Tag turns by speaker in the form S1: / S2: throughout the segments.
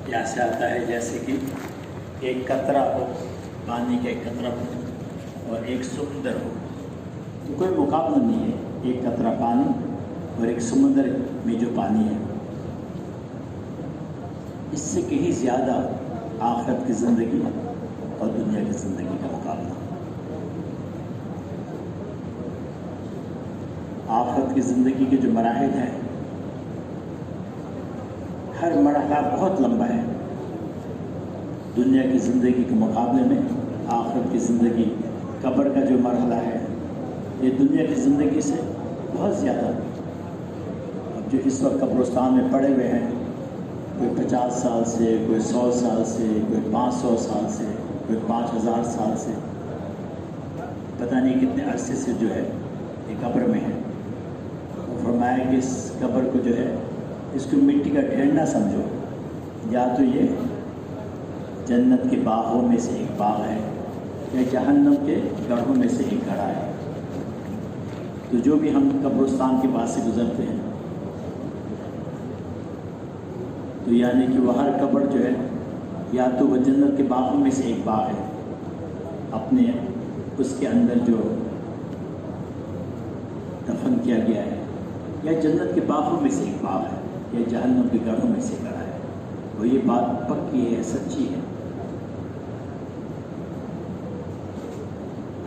S1: یہاں سے آتا ہے جیسے کہ ایک قطرہ ہو، پانی کا ایک قطرہ ہو اور ایک سمندر ہو، تو کوئی مقابلہ نہیں ہے ایک قطرہ پانی اور ایک سمندر میں جو پانی ہے، اس سے کہیں زیادہ آخرت کی زندگی اور دنیا کی زندگی کا مقابلہ۔ آخرت کی زندگی کے جو مراحل ہیں، ہر مرحلہ بہت لمبا ہے۔ دنیا کی زندگی کے مقابلے میں آخرت کی زندگی، قبر کا جو مرحلہ ہے، یہ دنیا کی زندگی سے بہت زیادہ۔ اب جو اس وقت قبرستان میں پڑے ہوئے ہیں، کوئی 50 سال سے، کوئی 100 سال سے، کوئی 500 سال سے، کوئی 5000 سال سے، پتہ نہیں کتنے عرصے سے جو ہے یہ قبر میں ہے۔ وہ فرمایا کہ اس قبر کو جو ہے، اس کو مٹی کا ڈھیر نہ سمجھو، یا تو یہ جنت کے باغوں میں سے ایک باغ ہے یا جہنم کے گڑھوں میں سے ایک گڑھا ہے۔ تو جو بھی ہم قبرستان کے پاس سے گزرتے ہیں، تو یعنی کہ وہ ہر قبر جو ہے، یا تو وہ جنت کے باغوں میں سے ایک باغ ہے، اپنے اس کے اندر جو دفن کیا گیا ہے، یا جنت کے باغوں میں سے ایک باغ ہے، یا جہنم کے گڑھوں میں سے گڑھا ہے۔ وہ یہ بات پکی ہے، سچی ہے۔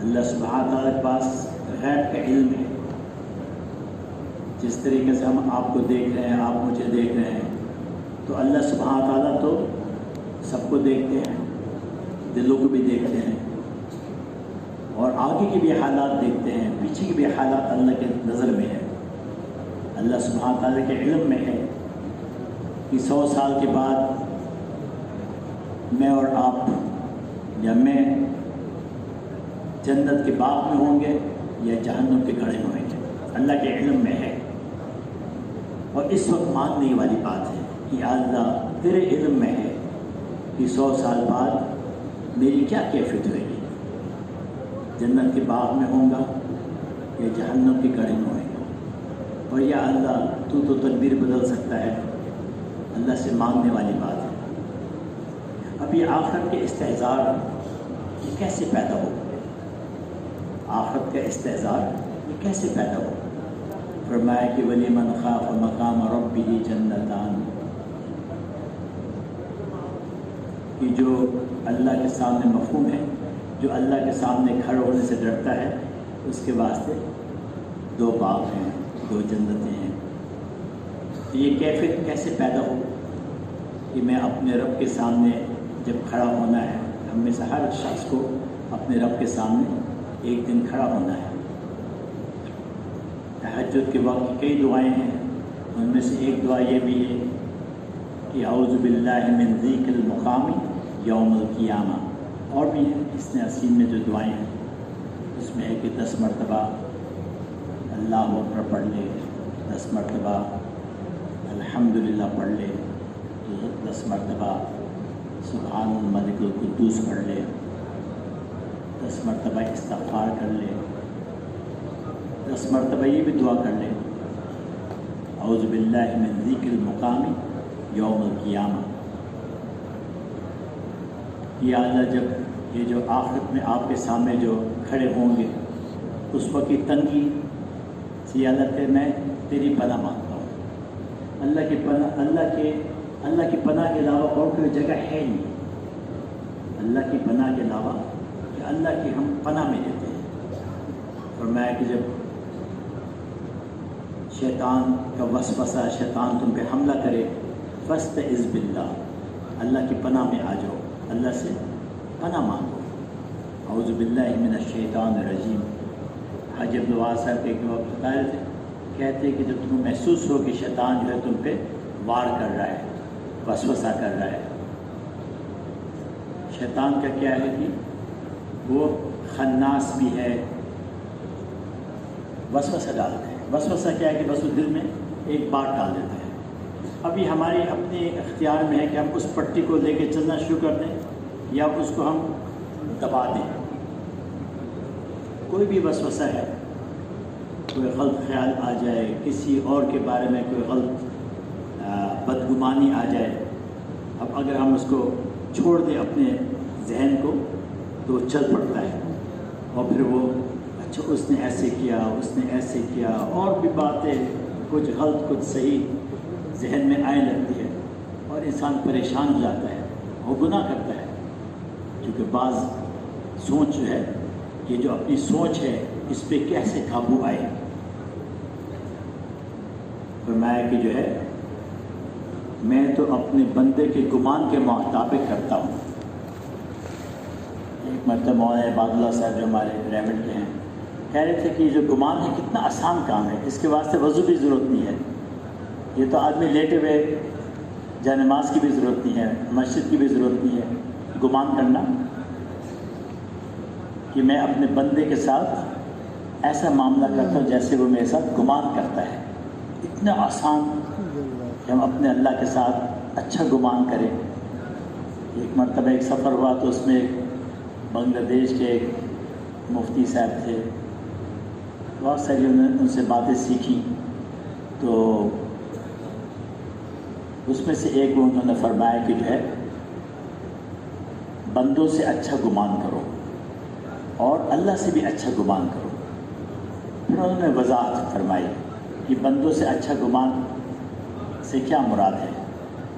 S1: اللہ سبحانہ تعالیٰ کے پاس غیب کا علم ہے۔ جس طریقے سے ہم آپ کو دیکھ رہے ہیں، آپ مجھے دیکھ رہے ہیں، تو اللہ سبحانہ تعالیٰ تو سب کو دیکھتے ہیں، دلوں کو بھی دیکھتے ہیں، اور آگے کے بھی حالات دیکھتے ہیں، پیچھے کے بھی حالات اللہ کے نظر میں ہے۔ اللہ سبحانہ تعالیٰ کے علم میں ہے کہ 100 سال کے بعد میں اور آپ یا میں جنت کے باغ میں ہوں گے یا جہنم کے گڑھے میں ہوں گے، اللہ کے علم میں ہے۔ اور اس وقت ماننے والی بات ہے کہ اللہ تیرے علم میں ہے کہ 100 سال بعد میری کیا کیفیت ہوئے گی، جنت کے باغ میں ہوں گا یا جہنم کے گڑھے میں ہوئے گا۔ اور یا اللہ تو تدبیر بدل سکتا ہے، اللہ سے مانگنے والی بات ہے۔ اب یہ آخرت کے استحضار یہ کیسے پیدا ہو؟ آخرت کا استحضار یہ کیسے پیدا ہو؟ فرمایا کہ وَلِمَنْ خَافَ مَقَامَ رَبِّهِ جَنَّتَانِ، کہ جو اللہ کے سامنے مفہوم ہے، جو اللہ کے سامنے کھڑے ہونے سے ڈرتا ہے، اس کے واسطے 2 باغ ہیں، 2 جنتیں ہیں۔ تو یہ کیفیت کیسے پیدا ہو کہ میں اپنے رب کے سامنے جب کھڑا ہونا ہے، ہم میں سے ہر شخص کو اپنے رب کے سامنے ایک دن کھڑا ہونا ہے۔ تہجد کے وقت کی کئی دعائیں ہیں، ان میں سے ایک دعا یہ بھی ہے کہ اعوذ باللہ من ضیق المقام یوم القیامہ، اور بھی ہیں اس نے اسین میں جو دعائیں ہیں، اس میں ہے کہ 10 مرتبہ اللہ اکبر پڑھ لے، 10 مرتبہ الحمدللہ پڑھ لے، 10 مرتبہ سبحان الملک القدوس پڑھ لے، 10 مرتبہ استغفار کر لے، 10 مرتبہ یہ بھی دعا کر لے اعوذ باللہ من ضیق المقام یوم القیامہ۔ یا اللہ جب یہ جو آخرت میں آپ کے سامنے جو کھڑے ہوں گے، اس وقت کی تنگی سے یا اللہ میں تیری پناہ مانگتا ہوں۔ اللہ کی پناہ کے علاوہ اور کوئی جگہ ہے نہیں، اللہ کی پناہ کے علاوہ کہ اللہ کی ہم پناہ میں دیتے ہیں۔ فرمایا کہ جب شیطان کا وسوسہ، شیطان تم پہ حملہ کرے، فاستعذ باللہ، اللہ کی پناہ میں آ جاؤ، اللہ سے پناہ مانگو۔ اعوذ باللہ من الشیطان الرجیم۔ حاجی عبدالوہاب صاحب کے ایک وقت بتائے تھے، کہتے کہ جب تمہیں محسوس ہو کہ شیطان جو ہے تم پہ وار کر رہا ہے، وسوسہ کر رہا ہے۔ شیطان کا کیا ہے کہ وہ خناس بھی ہے، وسوسہ ڈالتا ہے۔ وسوسہ کیا ہے کہ بس وہ دل میں ایک بات ڈال دیتا ہے۔ ابھی ہمارے اپنے اختیار میں ہے کہ ہم اس پٹی کو لے کے چلنا شروع کر دیں یا اس کو ہم دبا دیں۔ کوئی بھی وسوسہ ہے، کوئی غلط خیال آ جائے، کسی اور کے بارے میں کوئی غلط بدگمانی آ جائے، اب اگر ہم اس کو چھوڑ دیں اپنے ذہن کو تو چل پڑتا ہے، اور پھر وہ اچھا اس نے ایسے کیا، اس نے ایسے کیا، اور بھی باتیں کچھ غلط کچھ صحیح ذہن میں آنے لگتی ہے، اور انسان پریشان ہو جاتا ہے، وہ گناہ کرتا ہے، کیونکہ بعض سوچ جو ہے، یہ جو اپنی سوچ ہے اس پہ کیسے قابو آئے۔ فرمایا کہ جو ہے میں تو اپنے بندے کے گمان کے مطابق کرتا ہوں۔ ایک مرتبہ مولانا عباد اللہ صاحب جو ہمارے ریمنڈ کے ہیں کہہ رہے تھے کہ جو گمان ہے کتنا آسان کام ہے، اس کے واسطے وضو بھی ضرورت نہیں ہے، یہ تو آدمی لیٹے ہوئے جا نماز کی بھی ضرورت نہیں ہے، مسجد کی بھی ضرورت نہیں ہے، گمان کرنا کہ میں اپنے بندے کے ساتھ ایسا معاملہ کرتا ہوں جیسے وہ میرے ساتھ گمان کرتا ہے، اتنا آسان کہ ہم اپنے اللہ کے ساتھ اچھا گمان کریں۔ ایک مرتبہ ایک سفر ہوا تو اس میں بنگلہ دیش کے ایک مفتی صاحب تھے، بہت ساری ان سے باتیں سیکھی، تو اس میں سے ایک انہوں نے فرمایا کہ جو ہے بندوں سے اچھا گمان کرو اور اللہ سے بھی اچھا گمان کرو۔ پھر انہوں نے وضاحت فرمائی کہ بندوں سے اچھا گمان سے کیا مراد ہے،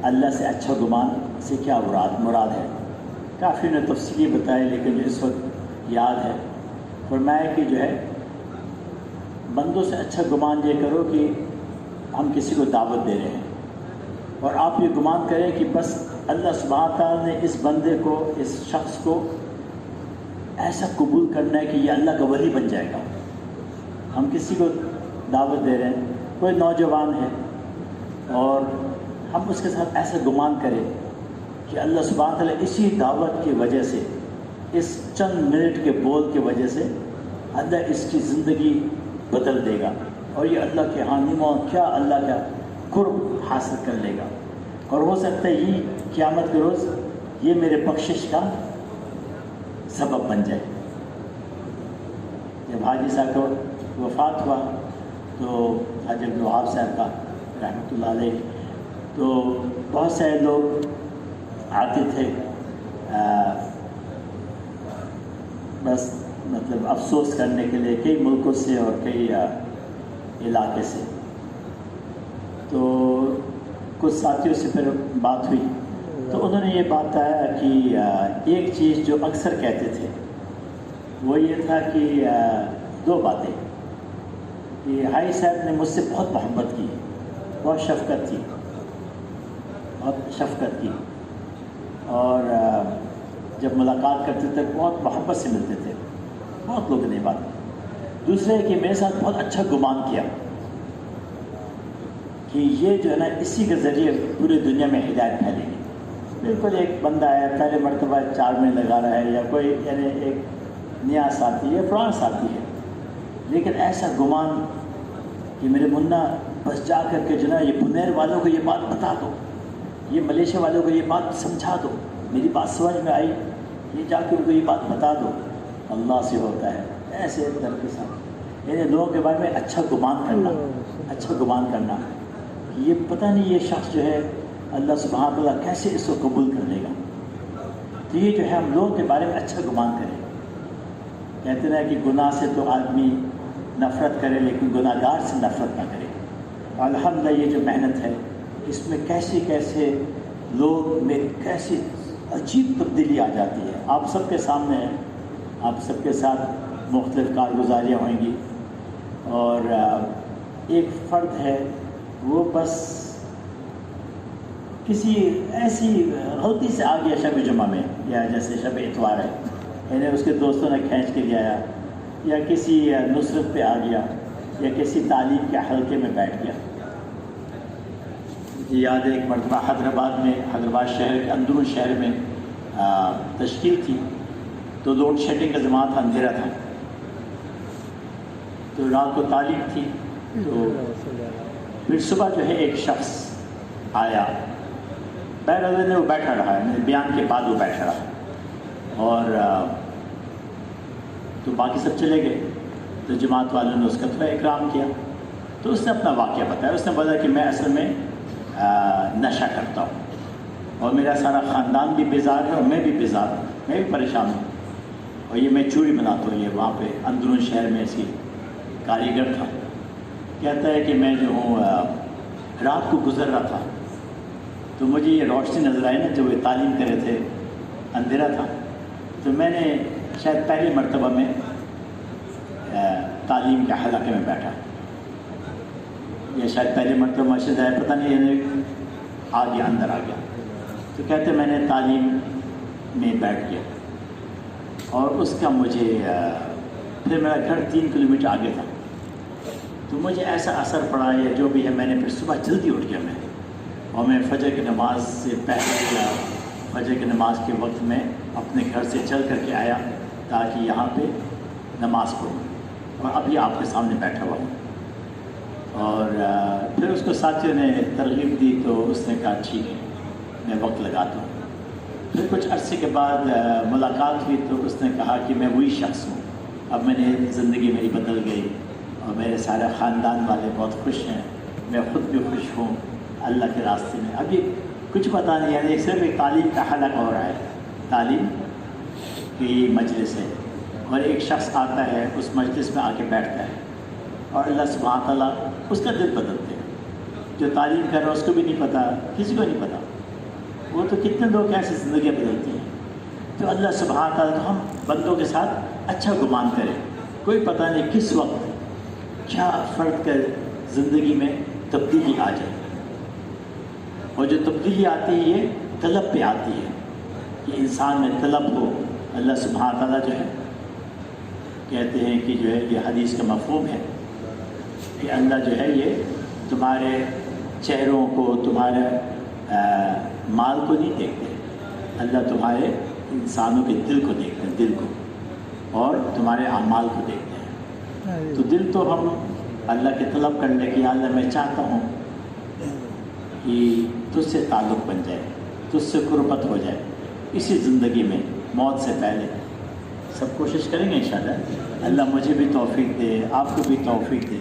S1: اللہ سے اچھا گمان سے کیا مراد ہے۔ کافی انہوں نے تفصیلی بتائی، لیکن جو اس وقت یاد ہے، فرمایا کہ جو ہے بندوں سے اچھا گمان یہ کرو کہ ہم کسی کو دعوت دے رہے ہیں، اور آپ یہ گمان کریں کہ بس اللہ سبحانہ تعالیٰ نے اس بندے کو، اس شخص کو ایسا قبول کرنا ہے کہ یہ اللہ کا ولی بن جائے گا۔ ہم کسی کو دعوت دے رہے ہیں، کوئی نوجوان ہے، اور ہم اس کے ساتھ ایسا گمان کریں کہ اللہ سبحانہ تعالیٰ اسی دعوت کی وجہ سے، اس چند منٹ کے بول کی وجہ سے اللہ اس کی زندگی بدل دے گا، اور یہ اللہ کے ہاں کیا اللہ کا قرب حاصل کر لے گا، اور ہو سکتا ہے یہ قیامت کے روز یہ میرے بخشش کا سبب بن جائے۔ جب حاجی صاحب کو وفات ہوا تو حاجی عبدالوہاب صاحب کا رحمۃ اللہ علیہ، تو بہت سارے لوگ آتے تھے، بس مطلب افسوس کرنے کے لیے، کئی ملکوں سے اور کئی علاقے سے۔ تو کچھ ساتھیوں سے پھر بات ہوئی تو انہوں نے یہ بات بتایا کہ ایک چیز جو اکثر کہتے تھے وہ یہ تھا کہ دو باتیں، کہ حاجی صاحب نے مجھ سے بہت محبت کی، بہت شفقت کی، اور جب ملاقات کرتے تھے بہت محبت سے ملتے تھے، بہت لوگوں نے بات۔ دوسرے کہ میرے ساتھ بہت اچھا گمان کیا کہ یہ جو ہے نا اسی کے ذریعے پوری دنیا میں ہدایت پھیلے گی۔ بالکل ایک بندہ ہے، پہلے مرتبہ 4 مہینے لگا رہا ہے، یا کوئی یعنی ایک نیا ساتھی ہے، پرانا ساتھی ہے، لیکن ایسا گمان کہ میرے منا بس جا کر کے جو نا یہ بنیر والوں کو یہ بات بتا دو، یہ ملیشیا والوں کو یہ بات سمجھا دو، میری بات سمجھ میں آئی، یہ جا کے ان کو یہ بات بتا دو، اللہ سے ہوتا ہے ایسے در کے ساتھ۔ یعنی لوگوں کے بارے میں اچھا گمان کرنا، یہ پتہ نہیں یہ شخص جو ہے اللہ سبحانہ تعالیٰ کیسے اس کو قبول کر لے گا۔ تو یہ جو ہے ہم لوگوں کے بارے میں اچھا گمان کریں۔ کہتے ہیں کہ گناہ سے تو آدمی نفرت کرے لیکن گناہ گار سے نفرت نہ کرے۔ الحمدللہ یہ جو محنت ہے اس میں کیسے لوگ میں کیسی عجیب تبدیلی آ جاتی ہے۔ آپ سب کے سامنے ہے، آپ سب کے ساتھ مختلف کارگزاریاں ہوئیں گی، اور ایک فرد ہے وہ بس کسی ایسی غلطی سے آ گیا شب جمعہ میں، یا جیسے شب اتوار ہے، یعنی اس کے دوستوں نے کھینچ کے لے آیا، یا کسی نصرت پہ آ گیا، یا کسی تعلیم کے حلقے میں بیٹھ گیا۔ مجھے یاد ہے ایک مرتبہ حیدرآباد شہر کے اندرون شہر میں تشکیل تھی، تو لوڈ شیڈنگ کا زمانہ تھا، اندھیرا تھا، تو رات کو تعلیم تھی، تو پھر صبح جو ہے ایک شخص آیا، بہرحال وہ بیٹھا رہا ہے، بیان کے بعد وہ بیٹھا رہا، اور تو باقی سب چلے گئے، تو جماعت والوں نے اس کا تھوڑا اکرام کیا، تو اس نے اپنا واقعہ بتایا۔ اس نے بتایا کہ میں اصل میں نشہ کرتا ہوں، اور میرا سارا خاندان بھی بیزار ہے اور میں بھی بیزار ہوں، میں بھی پریشان ہوں۔ اور یہ میں چوڑی بناتا ہوں، یہ وہاں پہ اندرون شہر میں ایسی کاریگر تھا، کہتا ہے کہ میں جو ہوں رات کو گزر رہا تھا تو مجھے یہ روشنی نظر آئی نا، جو وہ تعلیم کرے تھے، اندھیرا تھا، تو میں نے شاید پہلی مرتبہ میں تعلیم کے حلقے میں بیٹھا، یا شاید پہلی مرتبہ مسجد ہے، پتہ نہیں، یعنی آ گیا، اندر آ گیا۔ تو کہتے میں نے تعلیم میں بیٹھ گیا، اور اس کا مجھے پھر میرا گھر 3 کلومیٹر آگے تھا، تو مجھے ایسا اثر پڑا، یا جو بھی ہے، میں نے پھر صبح جلدی اٹھ گیا میں، اور میں فجر کی نماز سے پہلے یا فجر کی نماز کے وقت میں اپنے گھر سے چل کر کے آیا تاکہ یہاں پہ نماز پڑھوں، اور ابھی آپ کے سامنے بیٹھا ہوا ہوں۔ اور پھر اس کو ساتھیوں نے ترغیب دی تو اس نے کہا ٹھیک ہے، میں وقت لگاتا ہوں۔ پھر کچھ عرصے کے بعد ملاقات ہوئی تو اس نے کہا کہ میں وہی شخص ہوں، اب میں نے زندگی میری بدل گئی، اور میرے سارے خاندان والے بہت خوش ہیں، میں خود بھی خوش ہوں اللہ کے راستے میں۔ ابھی کچھ پتہ نہیں، یعنی صرف ایک تعلیم کا حلقہ ہو رہا ہے، تعلیم کی مجلس ہے، اور ایک شخص آتا ہے اس مجلس میں آ کے بیٹھتا ہے، اور اللہ سبحانہ تعالیٰ اس کا دل بدلتے ہیں۔ جو تعلیم کر رہا ہے اس کو بھی نہیں پتہ، کسی کو نہیں پتہ، وہ تو کتنے لوگ ایسی زندگیاں بدلتی ہیں۔ تو اللہ سبحانہ تعالیٰ تو ہم بندوں کے ساتھ اچھا گمان کرے، کوئی پتہ نہیں کس وقت کیا فرد کر زندگی میں تبدیلی آ جائے، اور جو تبدیلی آتی ہے یہ طلب پہ آتی ہے، کہ انسان میں طلب ہو۔ اللہ سبحانہ تعالیٰ جو ہے کہتے ہیں کہ جو ہے یہ حدیث کا مفہوم ہے کہ اللہ جو ہے یہ تمہارے چہروں کو، تمہارے مال کو نہیں دیکھتے، اللہ تمہارے انسانوں کے دل کو دیکھتے ہیں، دل کو، اور تمہارے اعمال کو دیکھتے ہیں۔ تو دل تو ہم اللہ کی طلب کر لیں کہ اللہ میں چاہتا ہوں کہ تجھ سے تعلق بن جائے، تجھ سے قربت ہو جائے اسی زندگی میں، موت سے پہلے۔ سب کوشش کریں گے انشاءاللہ، اللہ مجھے بھی توفیق دے، آپ کو بھی توفیق دے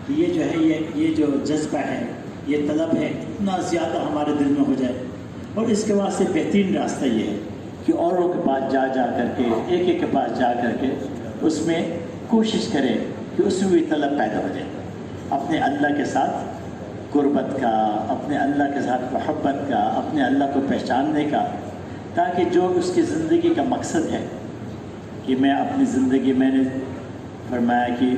S1: کہ یہ جو ہے یہ جو جذبہ ہے، یہ طلب ہے، اتنا زیادہ ہمارے دل میں ہو جائے۔ اور اس کے واسطے بہترین راستہ یہ ہے کہ اوروں کے پاس جا کر کے، ایک ایک کے پاس جا کر کے اس میں کوشش کریں کہ اس میں بھی طلب پیدا ہو جائے، اپنے اللہ کے ساتھ قربت کا، اپنے اللہ کے ساتھ محبت کا، اپنے اللہ کو پہچاننے کا، تاکہ جو اس کی زندگی کا مقصد ہے کہ میں اپنی زندگی، میں نے فرمایا کہ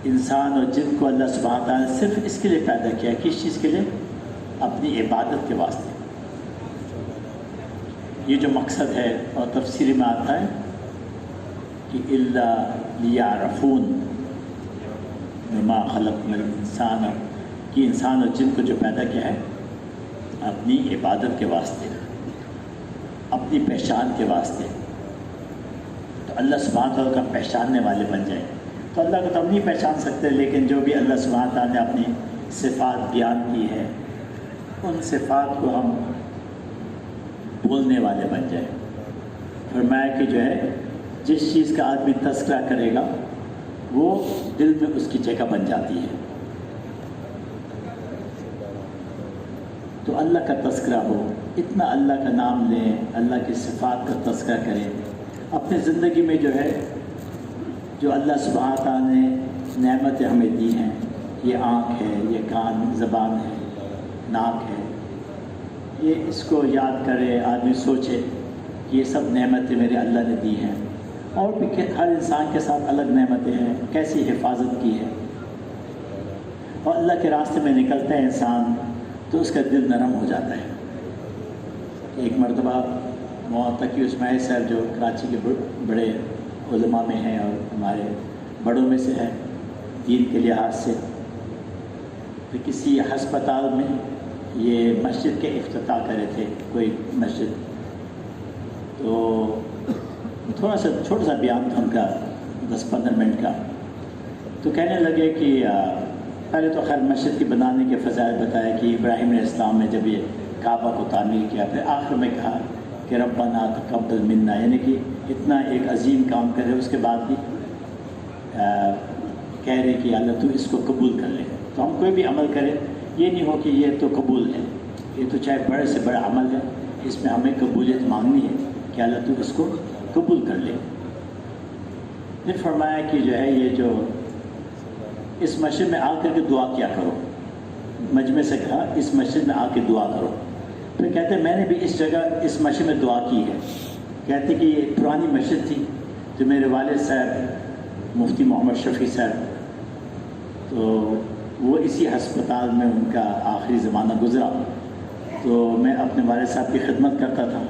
S1: انسان اور جن کو اللہ سبحانہ تعالیٰ نے صرف اس کے لیے پیدا کیا، کس چیز کے لیے؟ اپنی عبادت کے واسطے۔ یہ جو مقصد ہے، اور تفسیر میں آتا ہے کہ الا لیعرفون بما خلقنا الانسان، کہ انسان اور جن کو جو پیدا کیا ہے اپنی عبادت کے واسطے، اپنی پہچان کے واسطے، تو اللہ سبحانہ تعالیٰ کا پہچاننے والے بن جائیں۔ تو اللہ کو تو ہم نہیں پہچان سکتے، لیکن جو بھی اللہ سبحانہ تعالیٰ نے اپنی صفات بیان کی ہے، ان صفات کو ہم بولنے والے بن جائیں۔ فرمایا کہ جو ہے جس چیز کا آدمی تذکرہ کرے گا وہ دل میں اس کی جگہ بن جاتی ہے۔ تو اللہ کا تذکرہ ہو، اتنا اللہ کا نام لیں، اللہ کی صفات کا تذکرہ کریں اپنی زندگی میں۔ جو ہے جو اللہ سبحانہ تعالیٰ نے نعمتیں ہمیں دی ہیں، یہ آنکھ ہے، یہ کان، زبان ہے، ناک ہے، یہ اس کو یاد کرے، آدمی سوچے کہ یہ سب نعمتیں میرے اللہ نے دی ہیں، اور بھی ہر انسان کے ساتھ الگ نعمتیں ہیں، کیسی حفاظت کی ہے۔ اور اللہ کے راستے میں نکلتا ہے انسان تو اس کا دل نرم ہو جاتا ہے۔ ایک مرتبہ مولانا تقی اسماعیل صاحب جو کراچی کے بڑے علماء میں ہیں اور ہمارے بڑوں میں سے ہیں دین کے لحاظ سے، تو کسی ہسپتال میں یہ مسجد کے افتتاح کرے تھے، کوئی مسجد، تو تھوڑا سا چھوٹا سا بیان تھا ان کا 10-15 منٹ کا، تو کہنے لگے کہ پہلے تو خیر مسجد کی بنانے کے فضائل بتایا کہ ابراہیم علیہ السلام نے جب یہ کعبہ کو تعمیر کیا، پھر آخر میں کہا کہ ربنا تقبل منا، یعنی کہ اتنا ایک عظیم کام کرے، اس کے بعد بھی کہہ رہے کہ اللہ تو اس کو قبول کر لے۔ تو ہم کوئی بھی عمل کریں یہ نہیں ہو کہ یہ تو قبول ہے، یہ تو چاہے بڑے سے بڑا عمل ہے، اس میں ہمیں قبولیت مانگنی ہے کہ اللہ تو اس کو قبول کر لے۔ پھر فرمایا کہ جو ہے یہ جو اس مسجد میں آ کر کے دعا کیا کرو، مجمع سے کہا اس مسجد میں آ کے دعا کرو۔ پھر کہتے ہیں میں نے بھی اس جگہ اس مسجد میں دعا کی ہے۔ کہتے کہ یہ پرانی مسجد تھی، تو میرے والد صاحب مفتی محمد شفیع صاحب تو وہ اسی ہسپتال میں ان کا آخری زمانہ گزرا، تو میں اپنے والد صاحب کی خدمت کرتا تھا،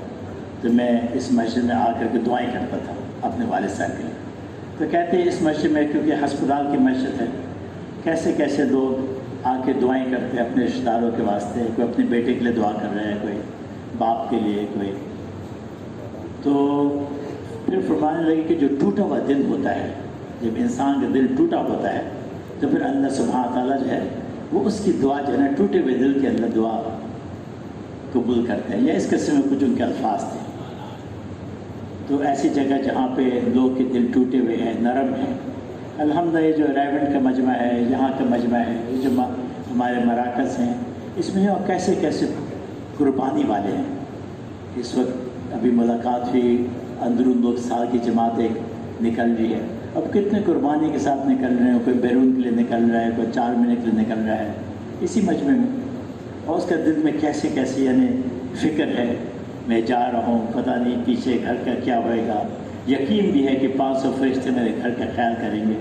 S1: تو میں اس مسجد میں آ کر کے دعائیں کرتا تھا اپنے والد صاحب کے لیے۔ تو کہتے ہیں اس مسجد میں کیونکہ ہسپتال کی مسجد ہے، کیسے کیسے لوگ آ کے دعائیں کرتے ہیں اپنے رشتہ داروں کے واسطے، کوئی اپنے بیٹے کے لیے دعا کر رہے ہیں، کوئی باپ کے لیے، کوئی۔ تو پھر فرمانے لگے کہ جو ٹوٹا ہوا دل ہوتا ہے، جب انسان کا دل ٹوٹا ہوتا ہے تو پھر اللہ سبحانہ تعالیٰ جو ہے وہ اس کی دعا جو ہے نا ٹوٹے ہوئے دل کے اندر دعا قبول کرتے ہیں، یا اس قسم میں کچھ ان کے الفاظ تھے۔ تو ایسی جگہ جہاں پہ لوگ کے دل ٹوٹے ہوئے ہیں، نرم ہیں، الحمدللہ یہ جو ریونٹ کا مجمع ہے، یہاں کا مجمع ہے، یہ جو ہمارے مراکز ہیں، اس میں کیسے کیسے قربانی والے ہیں۔ اس وقت ابھی ملاقات ہوئی، اندرون لوگ سال کی جماعت ایک نکل رہی ہے، اب کتنے قربانی کے ساتھ نکل رہے ہیں، کوئی بیرون کے لیے نکل رہا ہے، کوئی 4 مہینے کے لیے نکل رہا ہے اسی مجمع میں، اور اس کا دل میں کیسے کیسے یعنی فکر ہے، میں جا رہا ہوں، پتہ نہیں پیچھے گھر کا کیا ہوئے گا، یقین بھی ہے کہ 500 فرشتے میرے گھر کا خیال کریں گے۔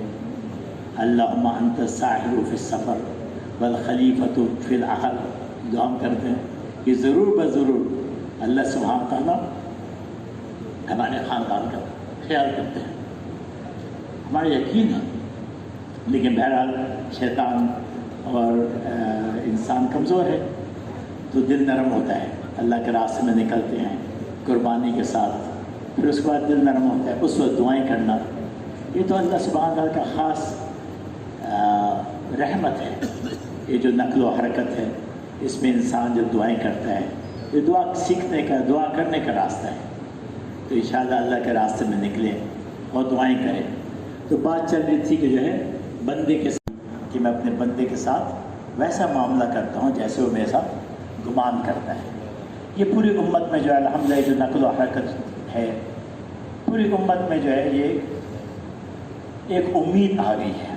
S1: اللہم انت الساحر فی السفر والخلیفۃ فی الاہل، دعا ہم کرتے ہیں کہ ضرور بضرور اللہ سبحانہ تعالیٰ ہمارے خاندان کا خیال کرتے ہیں، ہمارا یقین ہے۔ لیکن بہرحال شیطان اور انسان کمزور ہے، تو دل نرم ہوتا ہے، اللہ کے راستے میں نکلتے ہیں قربانی کے ساتھ، پھر اس کے بعد دل نرم ہوتا ہے، اس وقت دعائیں کرنا، یہ تو اللہ سبحانہ تعالیٰ کا خاص رحمت ہے۔ یہ جو نقل و حرکت ہے، اس میں انسان جب دعائیں کرتا ہے، یہ دعا سیکھنے کا، دعا کرنے کا راستہ ہے، تو انشاءاللہ اللہ کے راستے میں نکلیں اور دعائیں کریں۔ تو بات چل رہی تھی کہ جو ہے بندے کے ساتھ، کہ میں اپنے بندے کے ساتھ ویسا معاملہ کرتا ہوں جیسے وہ میرے ساتھ گمان کرتا ہے۔ یہ پوری امت میں جو ہے الحمدللہ جو نقل و حرکت ہے، پوری امت میں جو ہے یہ ایک امید آ گئی ہے۔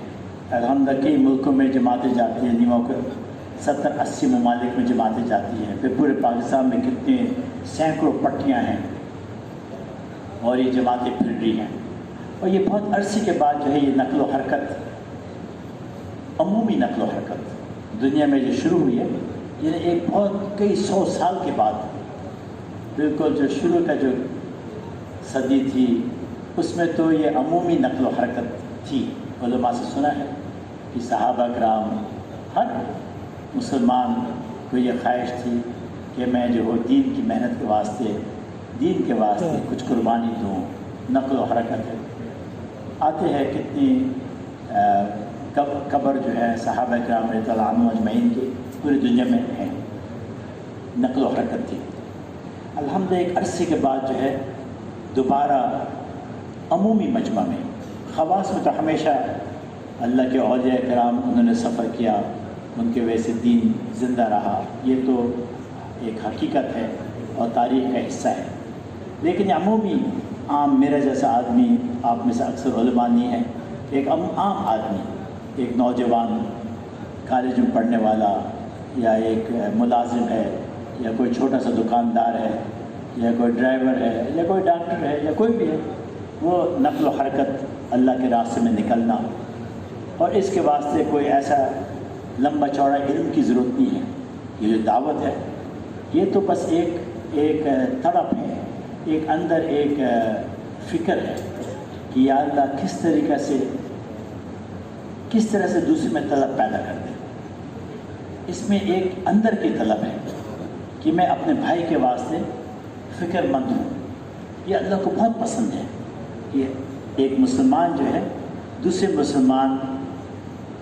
S1: الحمدللہ کئی ملکوں میں جماعتیں جاتی ہیں، نیموں کے 70-80 ممالک میں جماعتیں جاتی ہیں، پھر پورے پاکستان میں کتنے سینکڑوں پٹیاں ہیں اور یہ جماعتیں پھر رہی ہیں، اور یہ بہت عرصے کے بعد جو ہے یہ نقل و حرکت، عمومی نقل و حرکت دنیا میں جو شروع ہوئی ہے، یہ ایک بہت کئی 100 سال کے بعد، بالکل جو شروع کا جو صدی تھی اس میں تو یہ عمومی نقل و حرکت تھی۔ علماء سے سنا ہے کہ صحابہ کرام، ہر مسلمان کو یہ خواہش تھی کہ میں جو ہو دین کی محنت کے واسطے، دین کے واسطے کچھ قربانی دوں، نقل و حرکت ہے۔ آتے ہیں کتنی قبر جو ہے صحابہ کرام رضی اللہ عنہم اجمعین کی پوری دنیا میں ہے، نقل و حرکت تھی۔ الحمدللہ ایک عرصے کے بعد جو ہے دوبارہ عمومی مجمع میں، خواص میں تو ہمیشہ اللہ کے اولیاء کرام انہوں نے سفر کیا، ان کے وجہ سے دین زندہ رہا، یہ تو ایک حقیقت ہے اور تاریخ کا حصہ ہے۔ لیکن عمومی عام میرا جیسا آدمی، آپ میں سے اکثر علماء نہیں ہے، ایک عام آدمی، ایک نوجوان کالج میں پڑھنے والا، یا ایک ملازم ہے، یا کوئی چھوٹا سا دکاندار ہے، یا کوئی ڈرائیور ہے، یا کوئی ڈاکٹر ہے، یا کوئی بھی ہے، وہ نقل و حرکت اللہ کے راستے میں نکلنا، اور اس کے واسطے کوئی ایسا لمبا چوڑا علم کی ضرورت نہیں ہے۔ یہ جو دعوت ہے یہ تو بس ایک تڑپ ہے، ایک اندر ایک فکر ہے کہ یا اللہ کس طرح سے دوسرے میں طلب پیدا کر دے۔ اس میں ایک اندر کی طلب ہے کہ میں اپنے بھائی کے واسطے فکر مند ہوں، یہ اللہ کو بہت پسند ہے۔ یہ ایک مسلمان جو ہے دوسرے مسلمان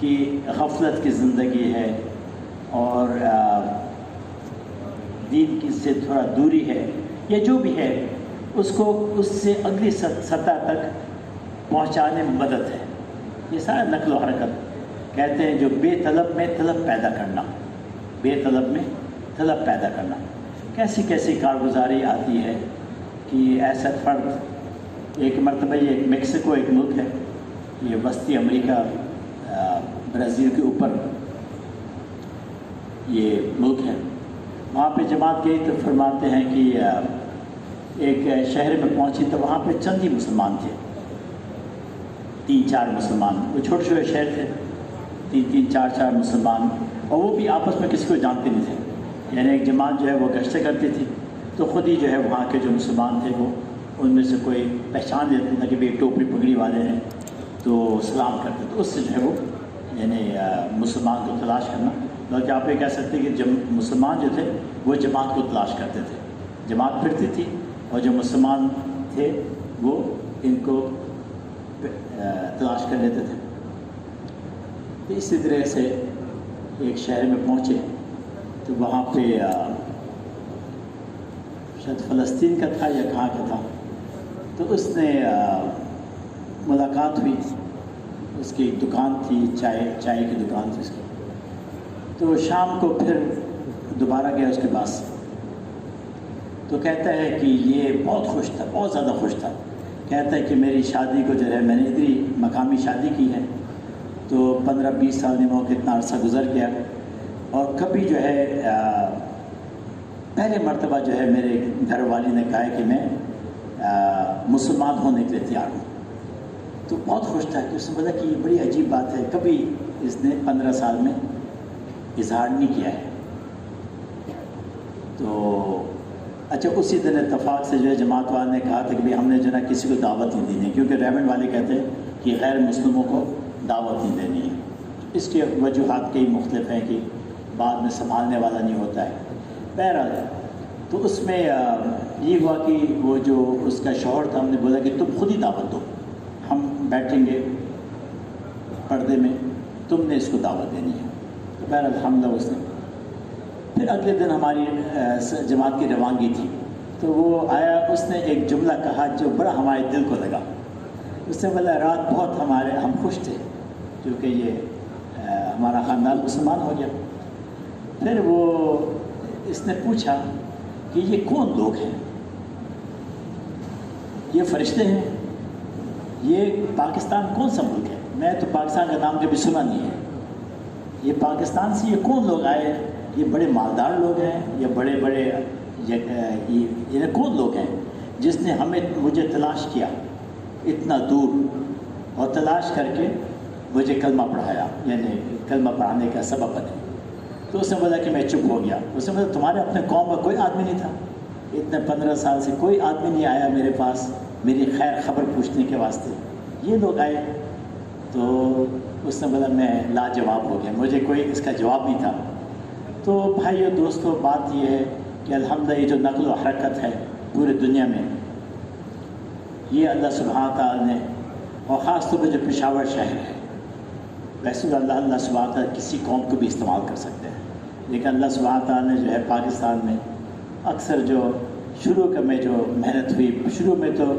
S1: کی غفلت کی زندگی ہے اور دین کی سے تھوڑا دوری ہے، یا جو بھی ہے، اس کو اس سے اگلی سطح تک پہنچانے میں مدد ہے۔ یہ سارا نقل و حرکت کہتے ہیں، جو بے طلب میں طلب پیدا کرنا، بے طلب میں طلب پیدا کرنا. کیسی کیسی کارگزاری آتی ہے کہ ایسا فرد ایک مرتبہ یہ ایک میکسیکو ایک ملک ہے، یہ وسطی امریکہ برازیل کے اوپر یہ ملک ہے. وہاں پہ جماعت گئی تو فرماتے ہیں کہ ایک شہر میں پہنچی تو وہاں پہ چند ہی مسلمان تھے، 3-4 مسلمان. وہ چھوٹے چھوٹے شہر تھے، 3-3 4-4 مسلمان، اور وہ بھی آپس میں کسی کو جانتے نہیں تھے. یعنی ایک جماعت جو ہے وہ گشتیں کرتی تھی تو خود ہی جو ہے وہاں کے جو مسلمان تھے وہ ان میں سے کوئی پہچان لیتے تھے کہ بھی ٹوپی پگڑی والے ہیں تو سلام کرتے. تو اس سے جو ہے وہ یعنی مسلمان کو تلاش کرنا، بلکہ آپ یہ کہہ سکتے ہیں کہ مسلمان جو تھے وہ جماعت کو تلاش کرتے تھے. جماعت پھرتی تھی اور جو مسلمان تھے وہ ان کو تلاش کر لیتے تھے. تو اسی طرح سے ایک شہر میں پہنچے تو وہاں پہ شاید فلسطین کا تھا یا کہاں کا تھا، تو اس نے ملاقات ہوئی. اس کی ایک دکان تھی، چائے کی دکان تھی اس کی. تو شام کو پھر دوبارہ گیا اس کے پاس، تو کہتا ہے کہ یہ بہت خوش تھا، بہت زیادہ خوش تھا. کہتا ہے کہ میری شادی کو جو ہے میں نے ادھر ہی مقامی شادی کی ہے، تو 15-20 سال میں وہ کتنا عرصہ گزر گیا، اور کبھی جو ہے پہلے مرتبہ جو ہے میرے گھر والی نے کہا ہے کہ میں مسلمان ہونے کے لیے تیار ہوں. تو بہت خوش تھا کہ اس نے بولا کہ یہ بڑی عجیب بات ہے، کبھی اس نے 15 سال میں اظہار نہیں کیا ہے. تو اچھا اسی دن اتفاق سے جو ہے جماعت والے نے کہا تھا کہ ہم نے جو ہے کسی کو دعوت نہیں دینی ہے، کیونکہ ریونڈ والے کہتے ہیں کہ غیر مسلموں کو دعوت نہیں دینی ہے. اس کی وجوہات کئی مختلف ہیں کہ بعد میں سنبھالنے والا نہیں ہوتا ہے. بہرحال تو اس میں یہ ہوا کہ وہ جو اس کا شوہر تھا، ہم نے بولا کہ تم خود ہی دعوت دو، ہم بیٹھیں گے پردے میں، تم نے اس کو دعوت دینی ہے. تو بہرحال ہم لوگ اس نے پھر اگلے دن ہماری جماعت کی روانگی تھی، تو وہ آیا. اس نے ایک جملہ کہا جو بڑا ہمارے دل کو لگا. اس نے بولا رات بہت ہم خوش تھے کیونکہ یہ ہمارا خاندان مسلمان ہو گیا. پھر وہ اس نے پوچھا کہ یہ کون لوگ ہیں؟ یہ فرشتے ہیں؟ یہ پاکستان کون سا ملک ہے؟ میں تو پاکستان کا نام کبھی سنا نہیں ہے. یہ پاکستان سے یہ کون لوگ آئے؟ یہ بڑے مالدار لوگ ہیں یا بڑے بڑے یہ کون لوگ ہیں جس نے مجھے تلاش کیا اتنا دور اور تلاش کر کے مجھے کلمہ پڑھایا، یعنی کلمہ پڑھانے کا سبب بنے. تو اس نے بولا کہ میں چپ ہو گیا. اس نے بولا تمہارے اپنے قوم کا کوئی آدمی نہیں تھا؟ اتنے 15 سال سے کوئی آدمی نہیں آیا میرے پاس میری خیر خبر پوچھنے کے واسطے، یہ لوگ آئے. تو اس نے بولا میں لاجواب ہو گیا، مجھے کوئی اس کا جواب نہیں تھا. تو بھائیو دوستو، بات یہ ہے کہ الحمدللہ یہ جو نقل و حرکت ہے پورے دنیا میں، یہ اللہ سبحانہ تعالیٰ نے، اور خاص طور پہ جو پشاور شہر ہے، ویسے اللہ سبحانہ تعالیٰ کسی قوم کو بھی استعمال کر سکتے ہیں، لیکن اللہ سبحانہ تعالیٰ نے جو ہے پاکستان میں اکثر جو شروع میں جو محنت ہوئی، شروع میں تو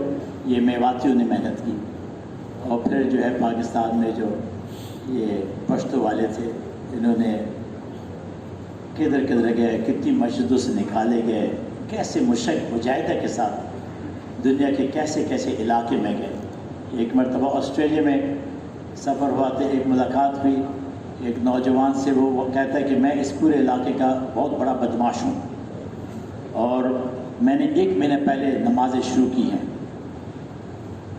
S1: یہ میواتیوں نے محنت کی، اور پھر جو ہے پاکستان میں جو یہ پشتو والے تھے انہوں نے کدھر کدھر گئے، کتنی مسجدوں سے نکالے گئے، کیسے مجاہدہ کے ساتھ دنیا کے کیسے کیسے علاقے میں گئے. ایک مرتبہ آسٹریلیا میں سفر ہوا تو ایک ملاقات ہوئی ایک نوجوان سے. وہ کہتا ہے کہ میں اس پورے علاقے کا بہت بڑا بدماش ہوں اور میں نے 1 مہینہ پہلے نمازیں شروع کی ہیں.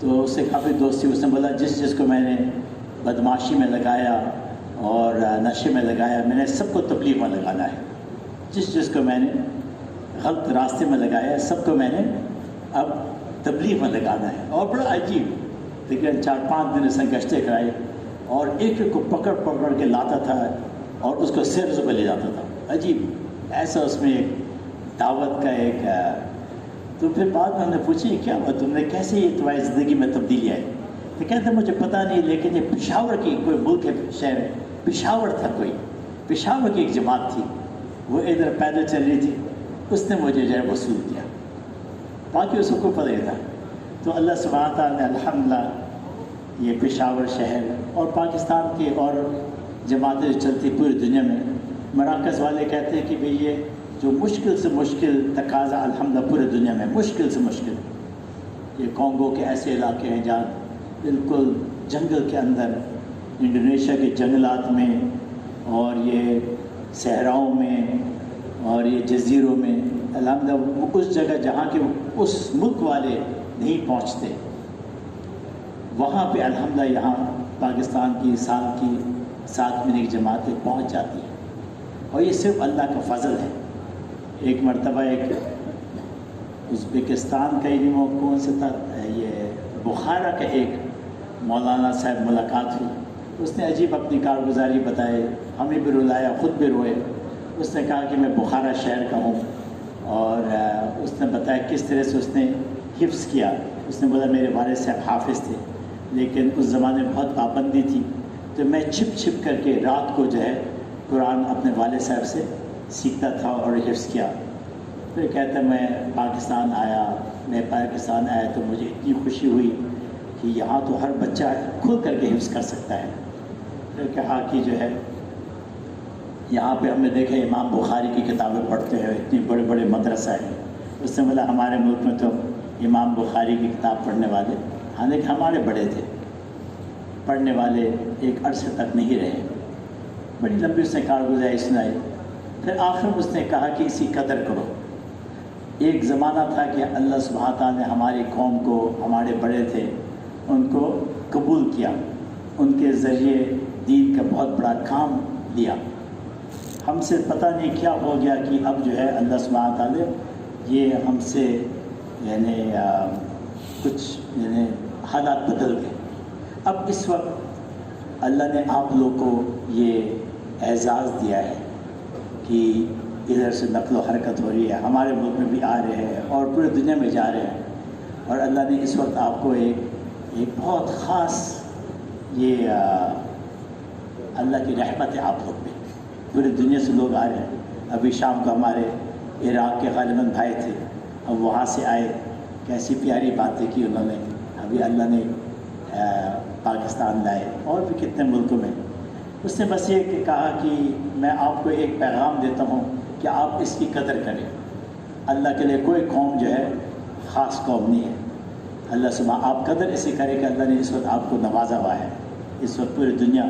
S1: تو اس سے کافی دوستی. اس نے بولا جس کو میں نے بدماشی میں لگایا اور نشے میں لگایا، میں نے سب کو تبلیغ میں لگانا ہے. جس کو میں نے غلط راستے میں لگایا، سب کو میں نے اب تبلیغ میں لگانا ہے. اور بڑا عجیب، لیکن 4-5 دن اس نے گشتیں کرائی اور ایک کو پکڑ کے لاتا تھا اور اس کو سر پہ لے جاتا تھا. عجیب ایسا اس میں ایک دعوت کا ایک. تو پھر بعد میں ہم نے پوچھی کیا ہوا، تم نے کیسے یہ تمہاری زندگی میں تبدیلی آئی؟ تو کہتے ہیں مجھے پتہ نہیں، لیکن یہ پشاور کی کوئی ملک ہے، شہر پشاور تھا، کوئی پشاور کی ایک جماعت تھی، وہ ادھر پیدل چل رہی تھی، اس نے مجھے جو ہے وصول کیا، باقی اس کو پتہ نہیں تھا. تو اللہ سبحانہ تعالیٰ نے الحمدللہ یہ پشاور شہر اور پاکستان کے اور جماعتیں جو چلتی پوری دنیا میں، مراکز والے کہتے ہیں کہ بھئی یہ جو مشکل سے مشکل تقاضا الحمدللہ پورے دنیا میں مشکل سے مشکل، یہ کانگو کے ایسے علاقے ہیں جہاں بالکل جنگل کے اندر، انڈونیشیا کے جنگلات میں اور یہ صحراؤں میں اور یہ جزیروں میں، الحمدللہ اس جگہ جہاں کے اس ملک والے نہیں پہنچتے، وہاں پہ الحمدللہ یہاں پاکستان کی سال کی 7 مہینے کی جماعتیں پہنچ جاتی ہیں، اور یہ صرف اللہ کا فضل ہے۔ ایک مرتبہ ایک ازبکستان کا علم کون سے تھا، یہ بخارا کا ایک مولانا صاحب ملاقات ہوئی، اس نے عجیب اپنی کارگزاری بتائے، ہمیں بھی رلایا، خود بھی روئے۔ اس نے کہا کہ میں بخارا شہر کا ہوں، اور اس نے بتایا کس طرح سے اس نے حفظ کیا۔ اس نے بولا میرے والد صاحب حافظ تھے، لیکن اس زمانے میں بہت پابندی تھی، تو میں چھپ چھپ کر کے رات کو جو ہے قرآن اپنے والد صاحب سے سیکھتا تھا اور حفظ کیا۔ پھر کہتا میں پاکستان آیا تو مجھے اتنی خوشی ہوئی کہ یہاں تو ہر بچہ کھل کر کے حفظ کر سکتا ہے۔ پھر کہا کہ جو ہے یہاں پہ ہم نے دیکھا امام بخاری کی کتابیں پڑھتے ہیں، اتنی بڑے بڑے مدرسہ ہیں۔ اس نے بولا ہمارے ملک میں تو امام بخاری کی کتاب پڑھنے والے، حالانکہ ہمارے بڑے تھے، پڑھنے والے ایک عرصے تک نہیں رہے۔ بڑی لمبی اس نے کارگزاری سنائی۔ پھر آخر میں اس نے کہا کہ اسی قدر کرو۔ ایک زمانہ تھا کہ اللہ سبحانہ تعالیٰ نے ہماری قوم کو، ہمارے بڑے تھے ان کو قبول کیا، ان کے ذریعے دین کا بہت بڑا کام دیا۔ ہم سے پتہ نہیں کیا ہو گیا کہ اب جو ہے اللہ سبحانہ تعالیٰ یہ ہم سے کچھ حالات بدل گئے۔ اب اس وقت اللہ نے آپ لوگوں کو یہ اعزاز دیا ہے کہ ادھر سے نقل و حرکت ہو رہی ہے، ہمارے ملک میں بھی آ رہے ہیں اور پورے دنیا میں جا رہے ہیں، اور اللہ نے اس وقت آپ کو ایک بہت خاص یہ اللہ کی رحمت ہے آپ لوگ پہ، پوری دنیا سے لوگ آ رہے ہیں۔ ابھی شام کو ہمارے عراق کے غالباً بھائی تھے، اب وہاں سے آئے، کیسی پیاری باتیں کی انہوں نے۔ ابھی اللہ نے پاکستان لائے اور بھی کتنے ملکوں میں۔ اس نے بس یہ کہا کہ میں آپ کو ایک پیغام دیتا ہوں کہ آپ اس کی قدر کریں۔ اللہ کے لیے کوئی قوم جو ہے خاص قوم نہیں ہے۔ اللہ سبحانہ آپ قدر اسے کرے کہ اللہ نے اس وقت آپ کو نوازا ہوا ہے۔ اس وقت پوری دنیا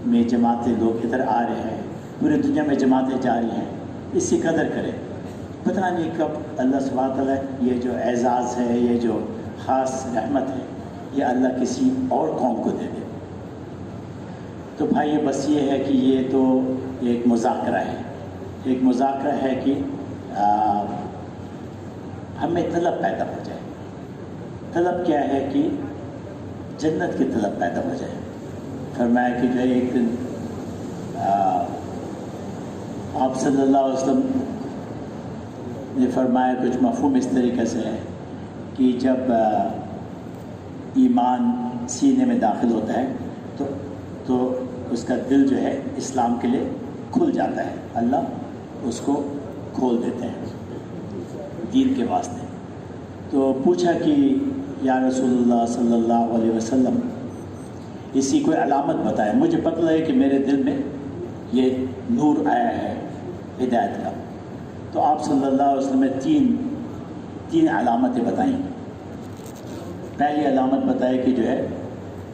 S1: میں جماعتیں، لوگ ادھر آ رہے ہیں، پوری دنیا میں جماعتیں جا رہی ہیں، اس کی قدر کریں۔ پتہ نہیں کب اللہ سبحانہ تعالیٰ یہ جو اعزاز ہے، یہ جو خاص رحمت ہے، یہ اللہ کسی اور قوم کو دے دے۔ تو بھائی بس یہ ہے کہ یہ تو ایک مذاکرہ ہے، ایک مذاکرہ ہے کہ ہمیں طلب پیدا ہو جائے۔ طلب کیا ہے کہ جنت کی طلب پیدا ہو جائے۔ فرمایا کہ جو ایک دن آپ صلی اللہ علیہ وسلم نے فرمایا، کچھ مفہوم اس طریقے سے ہے کہ جب ایمان سینے میں داخل ہوتا ہے تو اس کا دل جو ہے اسلام کے لیے کھل جاتا ہے، اللہ اس کو کھول دیتے ہیں دین کے واسطے۔ تو پوچھا کہ یا رسول اللہ صلی اللہ علیہ وسلم اسی کوئی علامت بتائے، مجھے پتہ لگے کہ میرے دل میں یہ نور آیا ہے ہدایت کا۔ تو آپ صلی اللہ علیہ وسلم نے تین علامتیں بتائیں۔ پہلی علامت بتائی کہ جو ہے